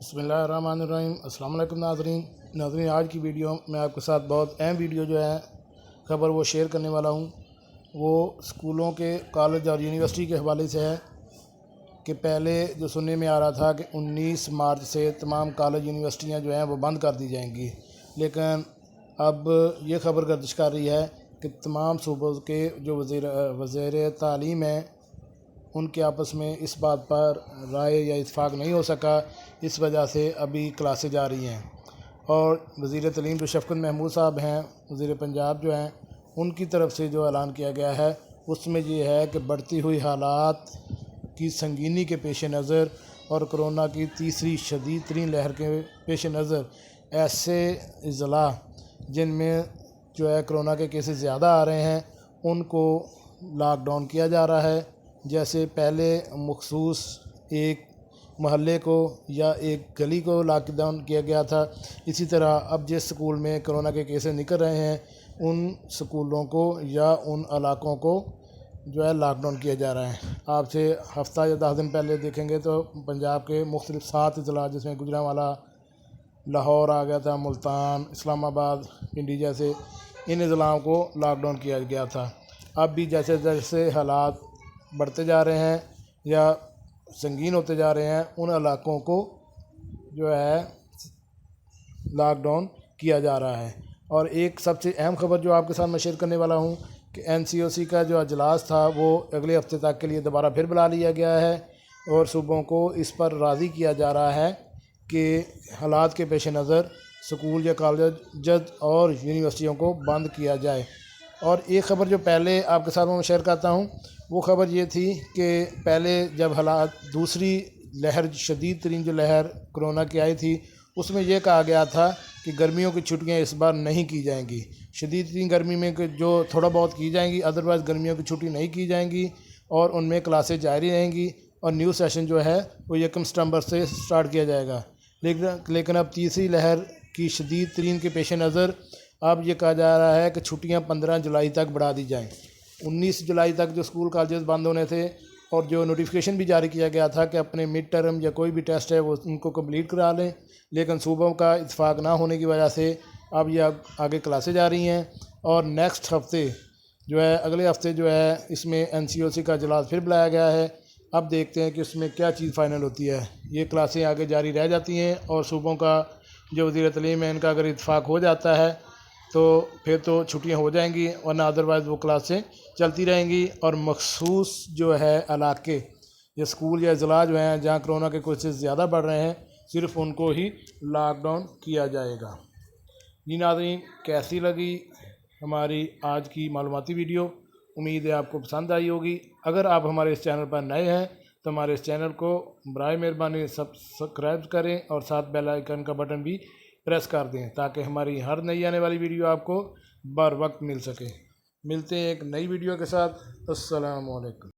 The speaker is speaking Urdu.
بسم اللہ الرحمن الرحیم۔ السلام علیکم ناظرین، آج کی ویڈیو میں آپ کے ساتھ بہت اہم ویڈیو جو ہے خبر وہ شیئر کرنے والا ہوں۔ وہ اسکولوں کے، کالج اور یونیورسٹی کے حوالے سے ہے کہ پہلے جو سننے میں آ رہا تھا کہ 19 مارچ سے تمام کالج یونیورسٹیاں جو ہیں وہ بند کر دی جائیں گی، لیکن اب یہ خبر گردش کر رہی ہے کہ تمام صوبوں کے جو وزیر تعلیم ہیں ان کے آپس میں اس بات پر رائے یا اتفاق نہیں ہو سکا، اس وجہ سے ابھی کلاسیں جاری ہیں۔ اور وزیر تعلیم جو شفقت محمود صاحب ہیں، وزیر پنجاب جو ہیں، ان کی طرف سے جو اعلان کیا گیا ہے اس میں یہ ہے کہ بڑھتی ہوئی حالات کی سنگینی کے پیش نظر اور کرونا کی تیسری شدید ترین لہر کے پیش نظر ایسے اضلاع جن میں جو ہے کرونا کے کیسز زیادہ آ رہے ہیں ان کو لاک ڈاؤن کیا جا رہا ہے۔ جیسے پہلے مخصوص ایک محلے کو یا ایک گلی کو لاک ڈاؤن کیا گیا تھا، اسی طرح اب جس سکول میں کرونا کے کیسز نکل رہے ہیں ان سکولوں کو یا ان علاقوں کو جو ہے لاک ڈاؤن کیا جا رہا ہے۔ آپ سے ہفتہ یا 10 دن پہلے دیکھیں گے تو پنجاب کے مختلف 7 اضلاع جس میں گوجرانوالا، لاہور آ گیا تھا، ملتان، اسلام آباد، پنڈی جیسے ان اضلاعوں کو لاک ڈاؤن کیا گیا تھا۔ اب بھی جیسے جیسے حالات بڑھتے جا رہے ہیں یا سنگین ہوتے جا رہے ہیں ان علاقوں کو جو ہے لاک ڈاؤن کیا جا رہا ہے۔ اور ایک سب سے اہم خبر جو آپ کے ساتھ میں شیئر کرنے والا ہوں کہ NCOC کا جو اجلاس تھا وہ اگلے ہفتے تک کے لیے دوبارہ پھر بلا لیا گیا ہے اور صوبوں کو اس پر راضی کیا جا رہا ہے کہ حالات کے پیش نظر سکول یا کالج اور یونیورسٹیوں کو بند کیا جائے۔ اور ایک خبر جو پہلے آپ کے ساتھ میں شیئر کرتا ہوں وہ خبر یہ تھی کہ پہلے جب حالات دوسری لہر، شدید ترین جو لہر کرونا کی آئی تھی، اس میں یہ کہا گیا تھا کہ گرمیوں کی چھٹیاں اس بار نہیں کی جائیں گی۔ شدید ترین گرمی میں جو تھوڑا بہت کی جائیں گی، ادروائز گرمیوں کی چھٹی نہیں کی جائیں گی اور ان میں کلاسیں جاری رہیں گی اور نیو سیشن جو ہے وہ 1 ستمبر سے سٹارٹ کیا جائے گا۔ لیکن اب تیسری لہر کی شدید ترین کے پیش نظر اب یہ کہا جا رہا ہے کہ چھٹیاں 15 جولائی تک بڑھا دی جائیں۔ 19 جولائی تک جو اسکول کالجز بند ہونے تھے اور جو نوٹیفیکیشن بھی جاری کیا گیا تھا کہ اپنے مڈ ٹرم یا کوئی بھی ٹیسٹ ہے وہ ان کو کمپلیٹ کرا لیں، لیکن صوبوں کا اتفاق نہ ہونے کی وجہ سے اب یہ آگے کلاسیں جاری ہیں۔ اور نیکسٹ ہفتے جو ہے، اگلے ہفتے جو ہے، اس میں NCOC کا اجلاس پھر بلایا گیا ہے۔ اب دیکھتے ہیں کہ اس میں کیا چیز فائنل ہوتی ہے۔ یہ کلاسیں آگے جاری رہ جاتی ہیں اور صوبوں کا جو وزیر تعلیم ہے ان کا اگر اتفاق ہو جاتا ہے تو پھر تو چھٹیاں ہو جائیں گی، ورنہ ادروائز وہ کلاسیں چلتی رہیں گی اور مخصوص جو ہے علاقے یا اسکول یا اضلاع جو ہیں جہاں کرونا کے کیسز زیادہ بڑھ رہے ہیں صرف ان کو ہی لاک ڈاؤن کیا جائے گا۔ جی ناظرین، کیسی لگی ہماری آج کی معلوماتی ویڈیو؟ امید ہے آپ کو پسند آئی ہوگی۔ اگر آپ ہمارے اس چینل پر نئے ہیں تو ہمارے اس چینل کو برائے مہربانی سبسکرائب کریں اور ساتھ بیل آئیکن کا بٹن بھی پریس کر دیں تاکہ ہماری ہر نئی آنے والی ویڈیو آپ کو بر وقت مل سکے۔ ملتے ہیں ایک نئی ویڈیو کے ساتھ۔ السلام علیکم۔